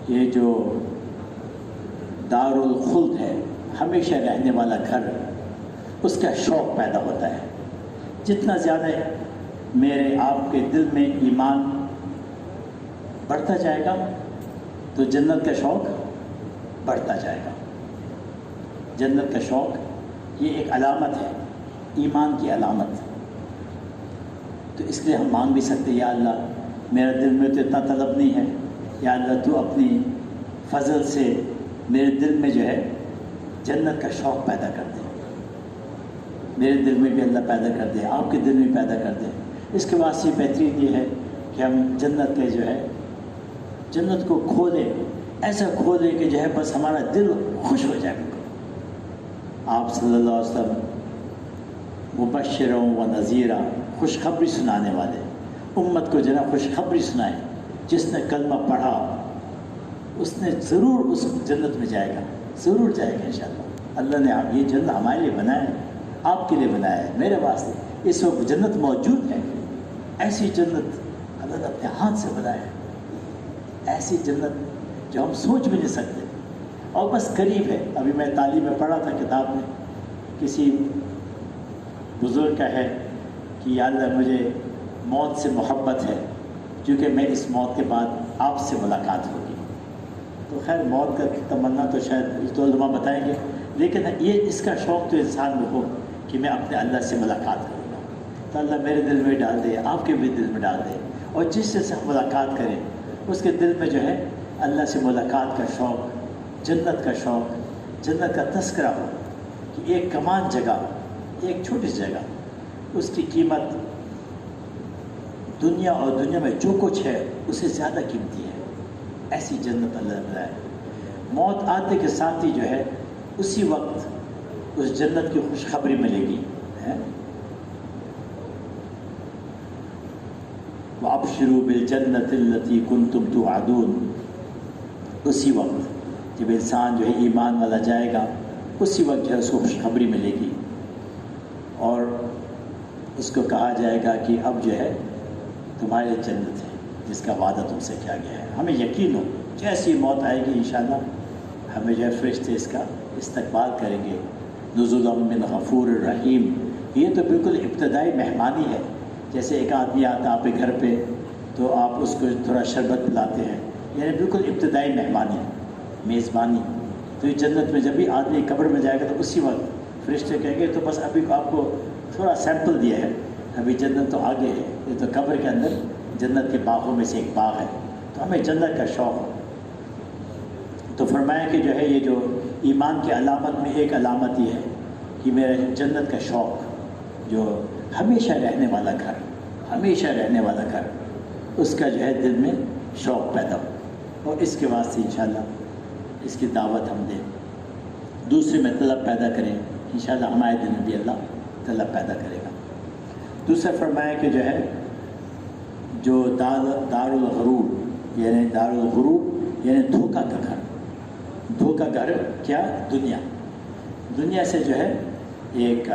S1: یہ جو دار الخلد ہے، ہمیشہ رہنے والا گھر، اس کا شوق پیدا ہوتا ہے۔ جتنا زیادہ میرے آپ کے دل میں ایمان بڑھتا جائے گا تو جنت کا شوق بڑھتا جائے گا۔ جنت کا شوق یہ ایک علامت ہے، ایمان کی علامت۔ تو اس لیے ہم مانگ بھی سکتے یا اللہ میرے دل میں تو اتنا طلب نہیں ہے، یا اللہ تو اپنی فضل سے میرے دل میں جو ہے جنت کا شوق پیدا کر دے، میرے دل میں بھی اللہ پیدا کر دے، آپ کے دل میں پیدا کر دے۔ اس کے بعد سے بہترین یہ ہے کہ ہم جنت کے جو ہے جنت کو کھولے، ایسا کھولے کہ جو ہے بس ہمارا دل خوش ہو جائے۔ آپ صلی اللہ علیہ وسلم مبشروں و نذیرہ، خوشخبری سنانے والے، امت کو جناب خوشخبری سنائے۔ جس نے کلمہ پڑھا اس نے ضرور اس جنت میں جائے گا، ضرور جائے گا انشاءاللہ۔ اللہ نے یہ جنت ہمارے لیے بنایا ہے، آپ کے لیے بنایا ہے میرے واسطے. اس وقت جنت موجود ہے. ایسی جنت اللہ نے اپنے ہاتھ سے بنایا ہے. ایسی جنت جو ہم سوچ بھی نہیں سکتے اور بس قریب ہے. ابھی میں تعلیم میں پڑھا تھا کتاب میں کسی بزرگ کا ہے کہ یا اللہ مجھے موت سے محبت ہے کیونکہ میں اس موت کے بعد آپ سے ملاقات ہوگی. تو خیر موت کا تمنا تو شاید تو علماء بتائیں گے، لیکن یہ اس کا شوق تو انسان میں ہو کہ میں اپنے اللہ سے ملاقات کروں گا. تو اللہ میرے دل میں ڈال دے، آپ کے بھی دل میں ڈال دے، اور جس سے ہم ملاقات کریں اس کے دل میں جو ہے اللہ سے ملاقات کا شوق، جنت کا شوق، جنت کا تذکرہ ہو کہ ایک کمان جگہ، ایک چھوٹی سی جگہ، اس کی قیمت دنیا اور دنیا میں جو کچھ ہے اسے زیادہ قیمتی ہے. ایسی جنت اللہ نے بنایا ہے. موت آتے کے ساتھ ہی جو ہے اسی وقت اس جنت کی خوشخبری ملے گی. وَأَبْشِرُوا بِالْجَنَّةِ الَّتِي كُنْتُمْ تُوعَدُونَ. اسی وقت جب انسان جو ہے ایمان والا جائے گا اسی وقت جو ہے اس کو خوشخبری ملے گی اور اس کو کہا جائے گا کہ اب جو ہے تمہارے جنت ہے جس کا وعدہ تم سے کیا گیا ہے. ہمیں یقین ہو جیسی موت آئے گی انشاءاللہ ہمیں جو ہے فرشتے اس کا استقبال کریں گے. نزلا من غفور الرحیم. یہ تو بالکل ابتدائی مہمانی ہے. جیسے ایک آدمی آتا آپ کے گھر پہ تو آپ اس کو تھوڑا شربت پلاتے ہیں، یعنی بالکل ابتدائی مہمانی، میزبانی. تو یہ جنت میں جب بھی آدمی قبر میں جائے گا تو اسی وقت فرشتے کہیں گے تو بس ابھی آپ کو تھوڑا سیمپل دیا ہے، ابھی جنت تو آگے ہے. یہ تو قبر کے اندر جنت کے باغوں میں سے ایک باغ ہے. تو ہمیں جنت کا شوق ہو. تو فرمایا کہ جو ہے یہ جو ایمان کی علامت میں ایک علامت یہ ہے کہ میرا جنت کا شوق، جو ہمیشہ رہنے والا گھر، ہمیشہ رہنے والا گھر، اس کا جو ہے دل میں شوق پیدا ہو. اور اس کے واسطے انشاءاللہ اس کی دعوت ہم دیں، دوسرے میں طلب پیدا کریں. انشاءاللہ ہمارے دل میں بھی اللہ طلب پیدا کرے گا. دوسرا فرمایا کہ جو ہے جو دار الغرور یعنی دار الغرور یعنی دھوکہ کا گھر. دھوکہ گھر کیا؟ دنیا سے جو ہے ایک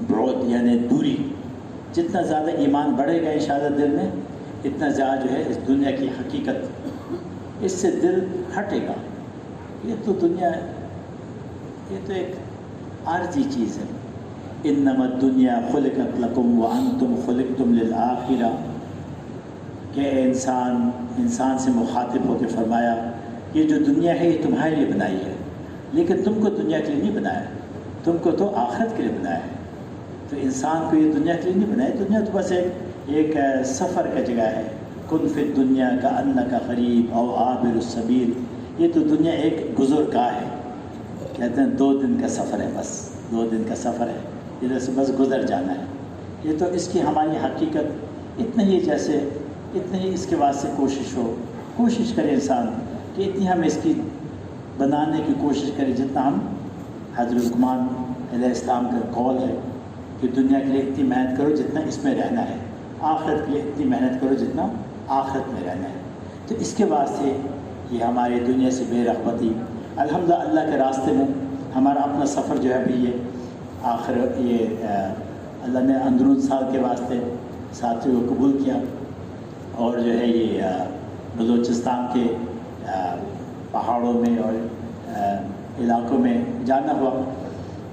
S1: برود یعنی دوری. جتنا زیادہ ایمان بڑھے گا انشاءاللہ دل میں اتنا زیادہ جو ہے اس دنیا کی حقیقت اس سے دل ہٹے گا. یہ تو دنیا ہے، یہ تو ایک عارضی چیز ہے. انما الدنیا خلقت لکم وانتم خلقتم للآخرہ. کہ انسان سے مخاطب ہو کے فرمایا یہ جو دنیا ہے یہ تمہارے لیے بنائی ہے، لیکن تم کو دنیا کے لیے نہیں بنایا، تم کو تو آخرت کے لیے بنایا ہے. تو انسان کو یہ دنیا کے لیے نہیں بنایا. دنیا تو بس ایک سفر کا جگہ ہے. کن فی الدنیا کأنک غریب او عابر السبیل. یہ تو دنیا ایک گزرگاہ ہے. کہتے ہیں 2 دن کا سفر ہے، بس 2 دن کا سفر ہے، ادھر سے بس گزر جانا ہے. یہ تو اس کی ہماری حقیقت اتنا ہی، جیسے اتنا ہی اس کے واسطے کوشش کرے انسان کہ اتنی ہم اس کی بنانے کی کوشش کریں جتنا ہم حضرت لقمان علیہ السلام کا قول ہے کہ دنیا کے لیے اتنی محنت کرو جتنا اس میں رہنا ہے، آخرت کے لیے اتنی محنت کرو جتنا آخرت میں رہنا ہے. تو اس کے واسطے یہ ہماری دنیا سے بے رغبتی. الحمدللہ اللہ کے راستے میں ہمارا اپنا سفر جو ہے ابھی یہ آخر یہ اللہ نے اندرون سال کے واسطے ساتھیوں کو قبول کیا اور جو ہے یہ بلوچستان کے پہاڑوں میں اور علاقوں میں جانا ہوا.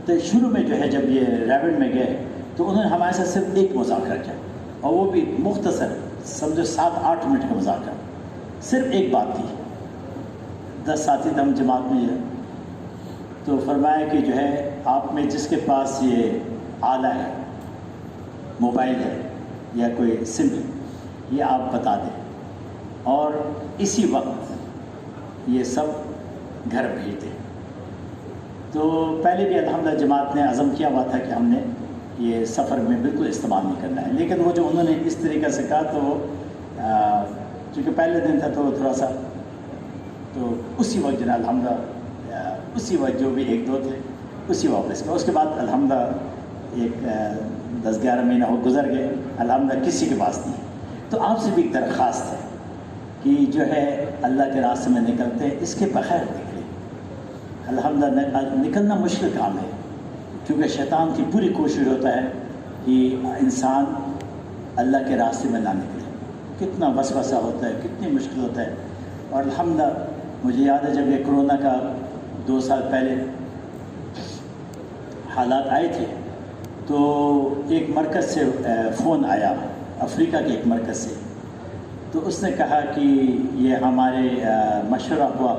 S1: تو شروع میں جو ہے جب یہ ریونڈ میں گئے تو انہوں نے ہمارے ساتھ صرف ایک مذاکرہ کیا اور وہ بھی مختصر، سمجھو 7-8 منٹ کا مذاکرہ. صرف ایک بات تھی. 10 ساتھی تھے ہم جماعت میں. تو فرمایا کہ جو ہے آپ میں جس کے پاس یہ آلہ ہے، موبائل ہے یا کوئی سم ہے، یہ آپ بتا دیں اور اسی وقت یہ سب گھر بھیج دیں. تو پہلے بھی الحمدللہ جماعت نے عزم کیا ہوا تھا کہ ہم نے یہ سفر میں بالکل استعمال نہیں کرنا ہے، لیکن وہ جو انہوں نے اس طریقے سے کہا تو چونکہ پہلے دن تھا تو تھوڑا سا تو اسی وقت جو ہے الحمدللہ اسی وقت جو بھی 1-2 تھے اسی واپس کا. اس کے بعد الحمدللہ ایک 10-11 مہینہ ہو گزر گئے، الحمدللہ کسی کے پاس نہیں. تو آپ سے بھی ایک درخواست ہے کہ جو ہے اللہ کے راستے میں نکلتے ہیں اس کے بغیر نکلیں. الحمدللہ نکلنا مشکل کام ہے. کیونکہ شیطان کی پوری کوشش ہوتا ہے کہ انسان اللہ کے راستے میں نہ نکلے. کتنا وسوسہ ہوتا ہے, کتنی مشکل ہوتا ہے. اور الحمدللہ مجھے یاد ہے جب یہ کرونا کا 2 سال پہلے حالات آئے تھے تو ایک مرکز سے فون آیا, افریقہ کے ایک مرکز سے. تو اس نے کہا کہ یہ ہمارے مشورہ ہوا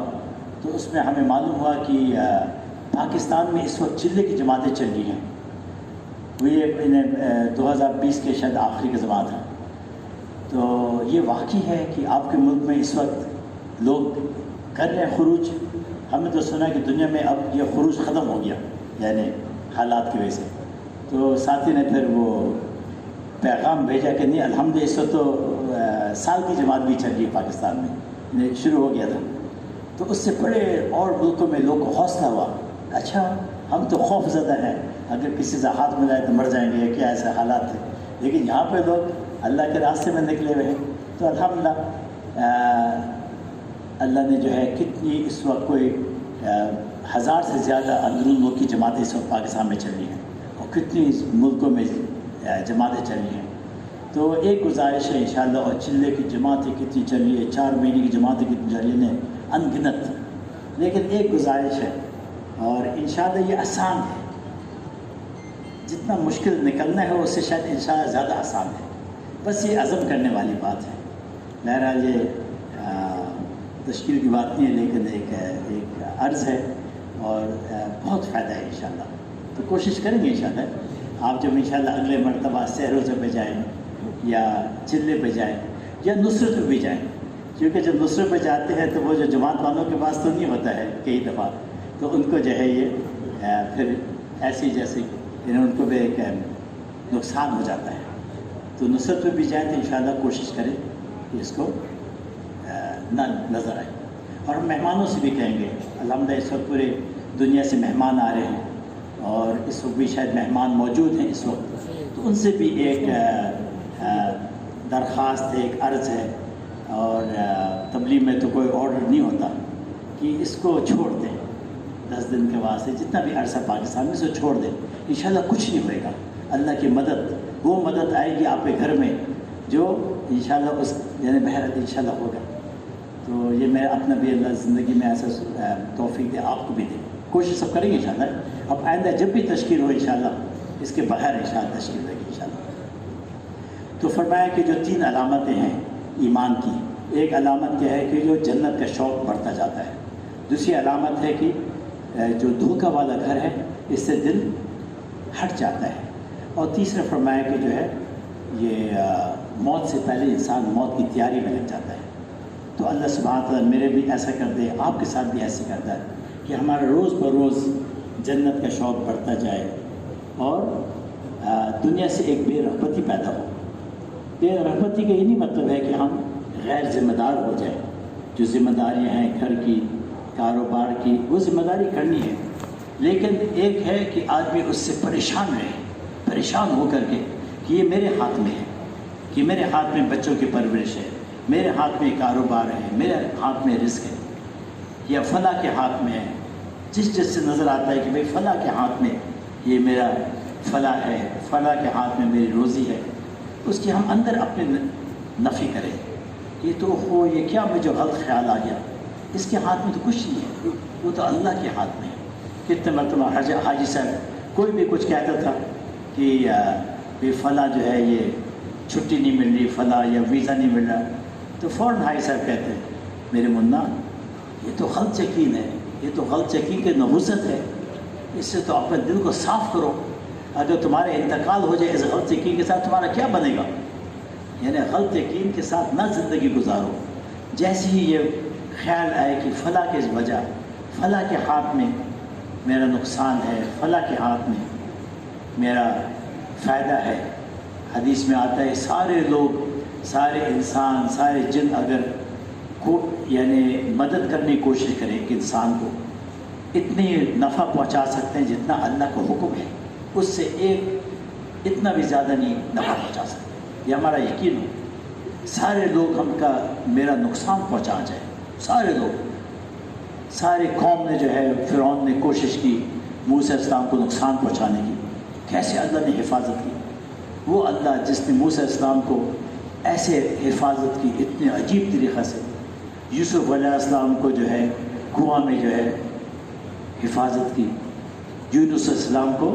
S1: تو اس میں ہمیں معلوم ہوا کہ پاکستان میں اس وقت چلے کی جماعتیں چل رہی ہیں. وہ یہ 2020 کے شاید آخری کا زمانہ تھا. تو یہ واقعی ہے کہ آپ کے ملک میں اس وقت لوگ کر رہے ہیں خروج. ہم نے تو سنا کہ دنیا میں اب یہ خروج ختم ہو گیا, یعنی حالات کی وجہ سے. تو ساتھی نے پھر وہ پیغام بھیجا کہ نہیں الحمدللہ اس وقت تو سال کی جماعت بھی چل رہی ہے پاکستان میں, شروع ہو گیا تھا. تو اس سے بڑے اور ملکوں میں لوگ کو حوصلہ ہوا, اچھا ہم تو خوف زدہ ہیں, اگر کسی سے ہاتھ ملائے تو مر جائیں گے, کیا ایسے حالات ہیں. لیکن یہاں پہ لوگ اللہ کے راستے میں نکلے ہوئے ہیں. تو الحمدللہ اللہ نے جو ہے کتنی اس وقت کوئی 1000 سے زیادہ اندرون ملک کی جماعتیں اس وقت پاکستان میں چل رہی ہیں, اور کتنی ملکوں میں جماعتیں چل رہی ہیں. تو ایک گزارش ہے انشاءاللہ, اور چلے کی جماعتیں کتنی چل رہی ہے, 4 مہینے کی جماعتیں کتنی چل رہی ہیں, ان گنت. لیکن ایک گزارش ہے, اور انشاءاللہ یہ آسان ہے, جتنا مشکل نکلنا ہے اس سے شاید انشاءاللہ زیادہ آسان ہے. بس یہ عزم کرنے والی بات ہے. بہرحال یہ تشکیل کی بات نہیں ہے, لیکن ایک عرض ہے اور بہت فائدہ ہے انشاءاللہ. تو کوشش کریں گے انشاءاللہ. آپ جب انشاءاللہ اگلے مرتبہ سہروزے پہ جائیں یا چلے پہ جائیں یا نصرت پہ بھی جائیں, کیونکہ جب نصرت پہ جاتے ہیں تو وہ جو جماعت والوں کے پاس تو نہیں ہوتا ہے کئی دفعہ, تو ان کو جو ہے یہ پھر ایسی جیسے ان کو بھی ایک نقصان ہو جاتا ہے. تو نصرت پہ بھی جائیں تو انشاءاللہ کوشش کریں کہ اس کو نہ نظر آئے. اور ہم مہمانوں سے بھی کہیں گے, الحمدللہ اس وقت پورے دنیا سے مہمان آ رہے ہیں, اور اس وقت بھی شاید مہمان موجود ہیں اس وقت, تو ان سے بھی ایک درخواست ہے, ایک عرض ہے. اور تبلیغ میں تو کوئی آرڈر نہیں ہوتا کہ اس کو چھوڑ دیں 10 دن کے واسطے, جتنا بھی عرصہ پاکستان میں, اسے چھوڑ دیں. انشاءاللہ کچھ نہیں ہوئے گا. اللہ کی مدد, وہ مدد آئے گی آپ کے گھر میں جو انشاءاللہ اس یعنی بہرحال انشاءاللہ ہوگا. تو یہ میں اپنا بھی اللہ زندگی میں ایسا توفیق دے, آپ کو بھی دے. کوشش سب کریں گے انشاءاللہ. اب آئندہ جب بھی تشکیل ہو انشاءاللہ اس کے بغیر انشاءاللہ تشکیل ہوگی انشاءاللہ. تو فرمایا کہ جو 3 علامتیں ہیں ایمان کی, ایک علامت کیا ہے کہ جو جنت کا شوق بڑھتا جاتا ہے. دوسری علامت ہے کہ جو دھوکہ والا گھر ہے اس سے دل ہٹ جاتا ہے. اور تیسرا فرمایا کہ جو ہے یہ موت سے پہلے انسان موت کی تیاری میں لگ جاتا ہے. تو اللہ سبحانہ تعالیٰ میرے بھی ایسا کر دے, آپ کے ساتھ بھی ایسے کرتا ہے کہ ہمارا روز بروز جنت کا شوق بڑھتا جائے, اور دنیا سے ایک بے رغبتی پیدا ہو. بے رغبتی کا یہ نہیں مطلب ہے کہ ہم غیر ذمہ دار ہو جائیں. جو ذمہ داریاں ہیں گھر کی, کاروبار کی, وہ ذمہ داری کرنی ہے, لیکن ایک ہے کہ آدمی اس سے پریشان رہے, پریشان ہو کر کے کہ یہ میرے ہاتھ میں ہے, کہ میرے ہاتھ میں بچوں کی پرورش ہے, میرے ہاتھ میں کاروبار ہے, میرے ہاتھ میں رزق ہے, یا فلاں کے ہاتھ میں ہے. جس سے نظر آتا ہے کہ بھئی فلاں کے ہاتھ میں یہ میرا فلاں ہے, فلاں کے ہاتھ میں میری روزی ہے, اس کی ہم اندر اپنے نفی کریں. یہ تو ہو, یہ کیا مجھے غلط خیال آ گیا, اس کے ہاتھ میں تو کچھ نہیں ہے, وہ تو اللہ کے ہاتھ میں ہے. کتنے مرتبہ حاجی صاحب کوئی بھی کچھ کہتا تھا کہ فلاں جو ہے یہ چھٹی نہیں مل رہی, فلاں یا ویزا نہیں مل رہا, تو فوراً حاجی صاحب کہتے ہیں میرے منا یہ تو غلط یقین ہے, یہ تو غلط یقین کے نبوت ہے, اس سے تو اپنے دل کو صاف کرو. اگر تمہارے انتقال ہو جائے اس غلط یقین کے ساتھ تمہارا کیا بنے گا؟ یعنی غلط یقین کے ساتھ نہ زندگی گزارو. جیسے ہی یہ خیال آئے کہ فلاں کی وجہ, فلاں کے ہاتھ میں میرا نقصان ہے, فلاں کے ہاتھ میں میرا فائدہ ہے. حدیث میں آتا ہے سارے لوگ, سارے انسان, سارے جن اگر کو یعنی مدد کرنے کی کوشش کریں کہ انسان کو اتنی نفع پہنچا سکتے ہیں جتنا اللہ کا حکم ہے, اس سے ایک اتنا بھی زیادہ نہیں نفع پہنچا سکتے. یہ ہمارا یقین ہو. سارے لوگ ہم کا میرا نقصان پہنچا جائے, سارے لوگ, سارے قوم نے جو ہے فرعون نے کوشش کی موسیٰ علیہ السلام کو نقصان پہنچانے کی، کیسے اللہ نے حفاظت کی؟ وہ اللہ جس نے موسیٰ علیہ السلام کو ایسے حفاظت کی اتنے عجیب طریقہ سے، یوسف علیہ السلام کو جو ہے کنواں میں جو ہے حفاظت کی، یونس علیہ السلام کو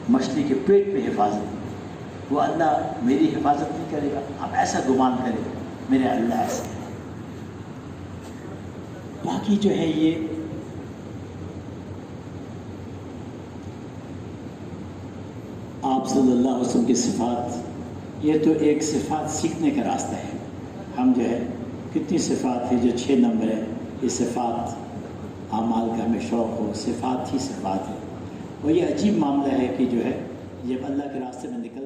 S1: مچھلی کے پیٹ میں حفاظت کی، وہ اللہ میری حفاظت نہیں کرے گا؟ آپ ایسا گمان کریں، میرے اللہ ایسے ہے۔ باقی جو ہے یہ آپ صلی اللہ علیہ وسلم کی صفات، یہ تو ایک صفات سیکھنے کا راستہ ہے۔ ہم جو ہے کتنی صفات ہے، جو 6 نمبر ہے، یہ صفات اعمال کا ہمیں شوق ہو، صفات ہی صفات ہے۔ اور یہ عجیب معاملہ ہے کہ جو ہے جب اللہ کے راستے میں نکل